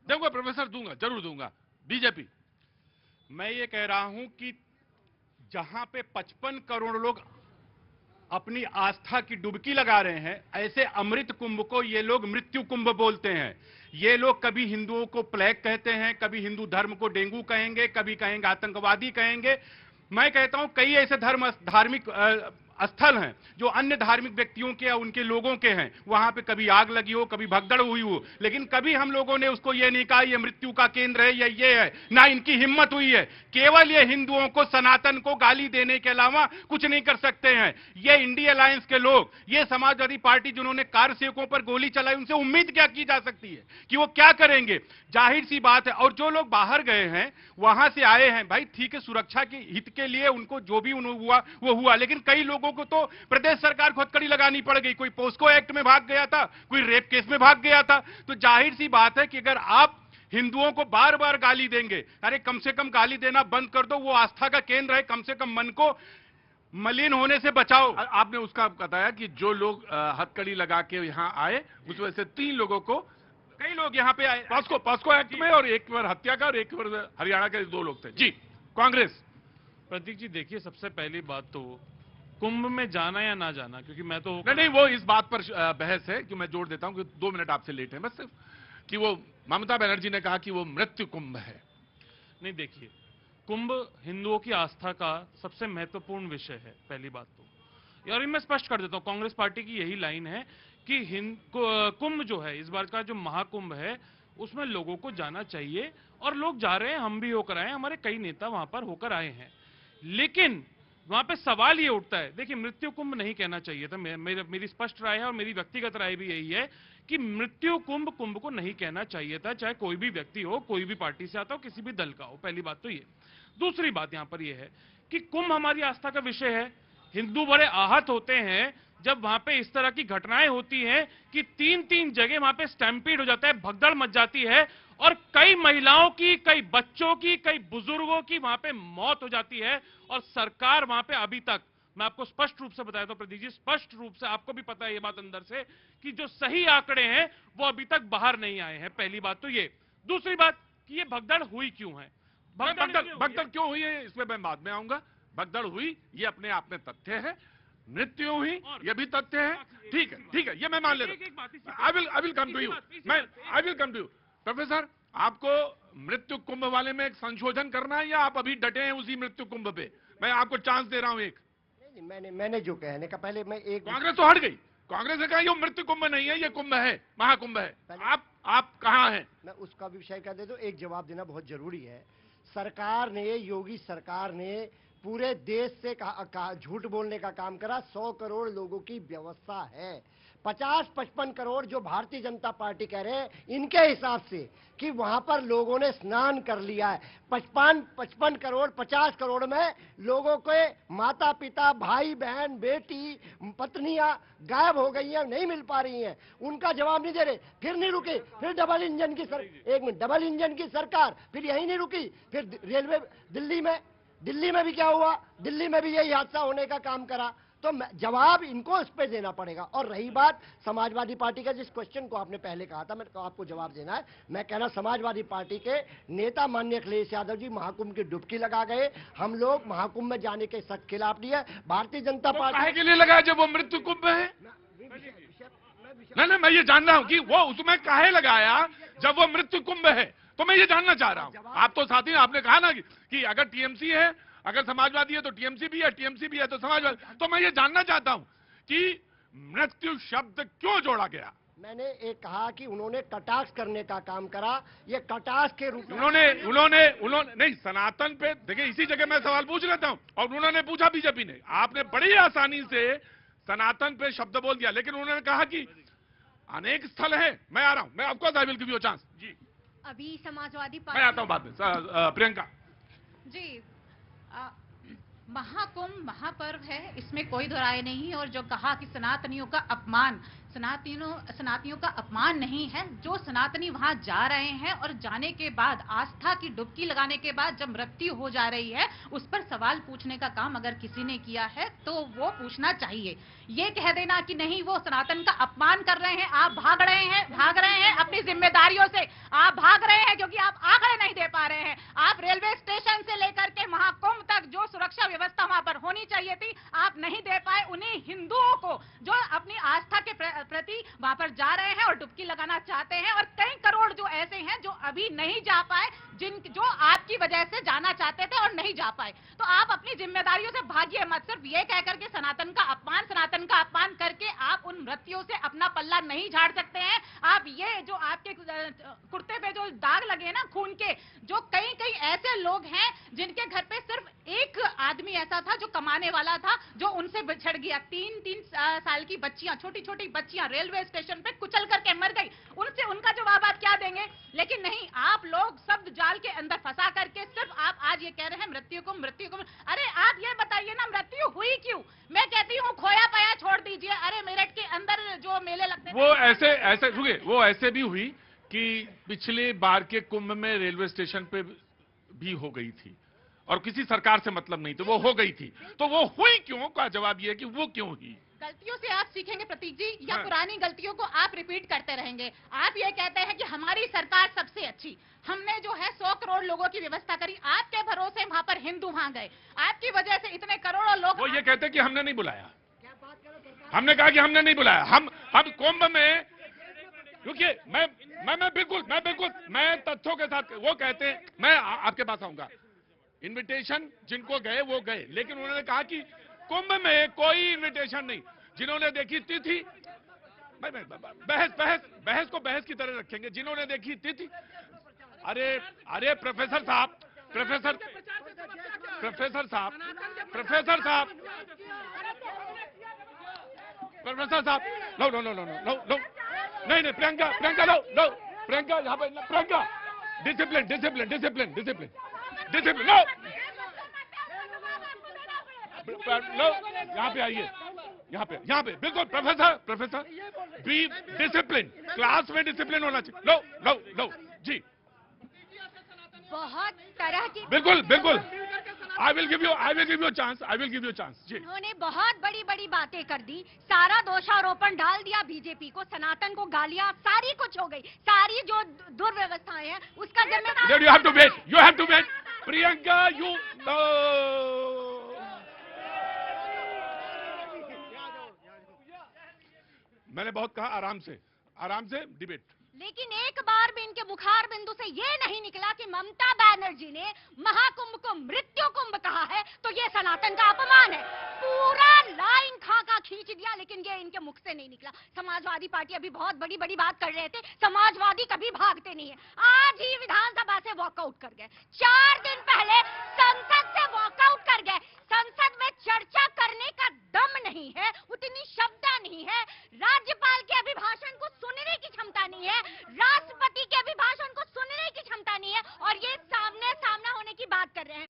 दूंगा प्रोफेसर, दूंगा, जरूर दूंगा। बीजेपी। मैं ये कह रहा हूं कि जहां पे 55 करोड़ लोग अपनी आस्था की डुबकी लगा रहे हैं, ऐसे अमृत कुंभ को ये लोग मृत्यु कुंभ बोलते हैं। ये लोग कभी हिंदुओं को प्लेग कहते हैं, कभी हिंदू धर्म को डेंगू कहेंगे, कभी कहेंगे आतंकवादी कहेंगे। मैं कहता हूं कई ऐसे धार्मिक स्थल हैं जो अन्य धार्मिक व्यक्तियों के या उनके लोगों के हैं, वहां पे कभी आग लगी हो, कभी भगदड़ हुई हो, लेकिन कभी हम लोगों ने उसको ये नहीं कहा ये मृत्यु का केंद्र है या ये है, ना इनकी हिम्मत हुई है। केवल ये हिंदुओं को, सनातन को गाली देने के अलावा कुछ नहीं कर सकते हैं। ये इंडिया अलायंस के लोग, ये समाजवादी पार्टी जिन्होंने कार सेवकों पर गोली चलाई, उनसे उम्मीद क्या की जा सकती है कि वो क्या करेंगे? जाहिर सी बात है। और जो लोग बाहर गए हैं, वहां से आए हैं, भाई ठीक है, सुरक्षा के हित के लिए उनको जो भी हुआ वो हुआ, लेकिन कई लोगों को तो प्रदेश सरकार को हथकड़ी लगानी पड़ गई। कोई पोस्को एक्ट में भाग गया था, कोई रेप केस में भाग गया था। तो जाहिर सी बात है कि अगर आप हिंदुओं को बार बार गाली देंगे, अरे कम से कम गाली देना बंद कर दो, वो आस्था का केंद्र है, कम से कम मन को मलिन होने से बचाओ। आपने उसका बताया कि जो लोग हथकड़ी लगा के यहां आए, उस वजह से 3 लोगों को, कई लोग यहां पे आए पॉस्को एक्ट में, और एक बार हत्या का और एक बार हरियाणा के 2 लोग थे। जी, कांग्रेस। प्रतीक जी देखिए, सबसे पहली बात तो कुंभ में जाना या ना जाना, क्योंकि मैं तो नहीं, वो इस बात पर बहस है कि मैं जोड़ देता हूं कि 2 मिनट आपसे लेट है बस सिर्फ, कि वो ममता बनर्जी ने कहा कि वो मृत्यु कुंभ है। नहीं, देखिए, कुंभ हिंदुओं की आस्था का सबसे महत्वपूर्ण विषय है, पहली बात तो। और मैं स्पष्ट कर देता हूं, कांग्रेस पार्टी की यही लाइन है कि कुंभ जो है, इस बार का जो महाकुंभ है, उसमें लोगों को जाना चाहिए, और लोग जा रहे हैं, हम भी होकर आए, हमारे कई नेता वहां पर होकर आए हैं। लेकिन वहां पे सवाल ये उठता है, देखिए, मृत्यु कुंभ नहीं कहना चाहिए था। मेरी स्पष्ट राय है, और मेरी व्यक्तिगत राय भी यही है कि मृत्यु कुंभ को नहीं कहना चाहिए था, चाहे कोई भी व्यक्ति हो, कोई भी पार्टी से आता हो, किसी भी दल का हो। पहली बात तो ये। दूसरी बात यहां पर यह है कि कुंभ हमारी आस्था का विषय है। हिंदू बड़े आहत होते हैं जब वहां पे इस तरह की घटनाएं होती हैं कि 3-3 जगह वहां पे स्टैम्पीड हो जाता है, भगदड़ मच जाती है, और कई महिलाओं की, कई बच्चों की, कई बुजुर्गों की वहां पे मौत हो जाती है। और सरकार वहां पे अभी तक, मैं आपको स्पष्ट रूप से बताया तो प्रदीप जी, स्पष्ट रूप से, आपको भी पता है ये बात अंदर से, कि जो सही आंकड़े हैं वो अभी तक बाहर नहीं आए हैं। पहली बात तो ये। दूसरी बात कि ये भगदड़ हुई क्यों है, भगदड़ क्यों हुई है, इसमें मैं बाद में आऊंगा। भगदड़ हुई, ये अपने आप में तथ्य है। मृत्यु हुई, ये भी तथ्य है। ठीक है, ठीक है, ये मैं मान लेता हूं। I will come to you, I will come to you. Professor, आपको मृत्यु कुंभ वाले में एक संशोधन करना है, या आप अभी डटे हैं उसी मृत्यु कुंभ पे? मैं आपको चांस दे रहा हूं एक। नहीं, मैंने जो कहने का, पहले मैं एक, कांग्रेस तो हट गई। कांग्रेस ने कहा ये मृत्यु कुंभ नहीं है, ये कुंभ है, महाकुंभ है। आप कहां हैं? मैं उसका विषय कर दे दो। एक जवाब देना बहुत जरूरी है। सरकार ने, योगी सरकार ने पूरे देश से झूठ बोलने का काम करा। 100 करोड़ लोगों की व्यवस्था है। 50-55 करोड़ जो भारतीय जनता पार्टी कह रहे हैं, इनके हिसाब से कि वहां पर लोगों ने स्नान कर लिया है। 55 करोड़, 50 करोड़ में लोगों के माता पिता, भाई बहन, बेटी, पत्नियां गायब हो गई हैं, नहीं मिल पा रही हैं, उनका जवाब नहीं दे रहे। फिर नहीं रुकी, फिर डबल इंजन की डबल इंजन की सरकार, फिर यही नहीं रुकी, फिर रेलवे, दिल्ली में भी क्या हुआ? दिल्ली में भी यही हादसा होने का काम करा। तो जवाब इनको इस पे देना पड़ेगा। और रही बात समाजवादी पार्टी का, जिस क्वेश्चन को आपने पहले कहा था, मैं आपको जवाब देना है। मैं कहना, समाजवादी पार्टी के नेता माननीय अखिलेश यादव जी महाकुंभ की डुबकी लगा गए। हम लोग महाकुंभ में जाने के सख्त खिलाफ नहीं है। भारतीय जनता पार्टी के लिए लगाया जब वो मृत्यु कुंभ है? नहीं, मैं ये जान रहा हूं कि वो उसमें काहे लगाया जब वो मृत्यु कुंभ है, तो मैं ये जानना चाह रहा हूं। आप तो साथी, आपने कहा ना कि अगर टीएमसी है, अगर समाजवादी है तो टीएमसी भी है, टीएमसी भी है तो समाजवादी। तो मैं ये जानना चाहता हूं कि मृत्यु शब्द क्यों जोड़ा गया? मैंने एक कहा कि उन्होंने कटाक्ष करने का काम करा। ये कटाक्ष के रूप में उन्होंने नहीं, सनातन पे देखिए, इसी जगह मैं सवाल पूछ लेता हूं, और उन्होंने पूछा बीजेपी ने, आपने बड़ी आसानी से सनातन पे शब्द बोल दिया, लेकिन उन्होंने कहा कि अनेक स्थल है। मैं आ रहा हूं, मैं of course I will give you chance. जी, अभी समाजवादी पार्टी, मैं आता हूं बाद में। प्रियंका जी, महाकुंभ महापर्व है, इसमें कोई दो राय नहीं। और जो कहा कि सनातनियों का अपमान, सनातनियों का अपमान नहीं है। जो सनातनी वहां जा रहे हैं और जाने के बाद, आस्था की डुबकी लगाने के बाद जब मृत्यु हो जा रही है, उस पर सवाल पूछने का काम अगर किसी ने किया है तो वो पूछना चाहिए। ये कह देना कि नहीं वो सनातन का अपमान कर रहे हैं, आप भाग रहे हैं अपनी जिम्मेदारियों से, आप भाग रहे अभी नहीं जा पाए, जो आपकी वजह से जाना चाहते थे और नहीं जा पाए। तो आप अपनी जिम्मेदारियों से भागिए मत। सिर्फ ये कह करके सनातन का अपमान करके आप उन मृत्युओं से अपना पल्ला नहीं झाड़ सकते हैं। आप ये जो आपके कुर्ते पे जो दाग लगे ना खून के, जो कई कई ऐसे लोग हैं जिनके घर पे सिर्फ एक आदमी ऐसा था जो कमाने वाला था, जो उनसे बिछड़ गया। 3-3 साल की बच्चियां, छोटी छोटी बच्चियां रेलवे स्टेशन पे कुचल करके मर गई। उनसे उनका जवाब आप क्या देंगे? लेकिन नहीं, आप लोग शब्द जाल के अंदर फंसा करके सिर्फ आप आज ये कह रहे हैं मृत्यु को। अरे आप ये बताइए ना, मृत्यु हुई क्यों? मैं कहती हूँ खोया पाया छोड़ दीजिए। अरे मेरठ के अंदर जो मेले लगते वो ऐसे रुकिए, वो ऐसे भी हुई कि पिछले बार के कुंभ में रेलवे स्टेशन पे भी हो गई थी और किसी सरकार से मतलब नहीं, तो वो हो गई थी। तो वो हुई क्यों का जवाब ये है कि वो क्यों हुई। गलतियों से आप सीखेंगे प्रतीक जी, या हाँ। पुरानी गलतियों को आप रिपीट करते रहेंगे? आप ये कहते हैं कि हमारी सरकार सबसे अच्छी, हमने जो है 100 करोड़ लोगों की व्यवस्था करी, आपके भरोसे वहां पर हिंदू वहां गए, आपकी वजह से इतने करोड़ों लोग। वो ये कहते हैं कि हमने नहीं बुलाया। हमने कहा कि हमने नहीं बुलाया। हम कुंभ में, क्योंकि मैं बिल्कुल मैं तथ्यों के साथ, वो कहते हैं, मैं आपके पास आऊंगा। इनविटेशन जिनको गए वो गए, लेकिन उन्होंने कहा कि कुंभ में कोई इनविटेशन नहीं। जिन्होंने देखी तिथि, बहस को बहस की तरह रखेंगे। जिन्होंने देखी तिथि, अरे प्रोफेसर साहब, नो, नहीं, प्रियंका नो, प्रियंका यहाँ पे, प्रियंका डिसिप्लिन नो, यहाँ पे आइए, यहाँ पे बिल्कुल प्रोफेसर बी डिसिप्लिन, क्लास में डिसिप्लिन होना चाहिए। नो जी, बहुत तरह की, बिल्कुल I will give you chance जी। उन्होंने बहुत बड़ी बड़ी बातें कर दी, सारा दोषारोपण डाल दिया बीजेपी को, सनातन को गालियां, सारी कुछ हो गई, सारी जो दुर्व्यवस्थाएं हैं उसका जिम्मेदार। You have to wait Priyanka, you no। मैंने बहुत कहा आराम से डिबेट। लेकिन एक बार भी इनके मुखार बिंदु से ये नहीं निकला कि ममता बनर्जी ने महाकुंभ को मृत्यु कुंभ कहा है, तो ये सनातन का अपमान है। पूरा लाइन खाका खींच दिया, लेकिन ये इनके मुख से नहीं निकला। समाजवादी पार्टी अभी बहुत बड़ी बड़ी बात कर रहे थे, समाजवादी कभी भागते नहीं है। आज ही विधानसभा से वॉकआउट कर गए, 4 दिन पहले संसद से वॉकआउट कर गए। संसद में चर्चा करने का दम नहीं है, उतनी क्षमता नहीं है, राज्यपाल के अभिभाषण को सुनने की क्षमता नहीं है, राष्ट्रपति के अभिभाषण को सुनने की क्षमता नहीं है, और ये सामने सामना होने की बात कर रहे हैं।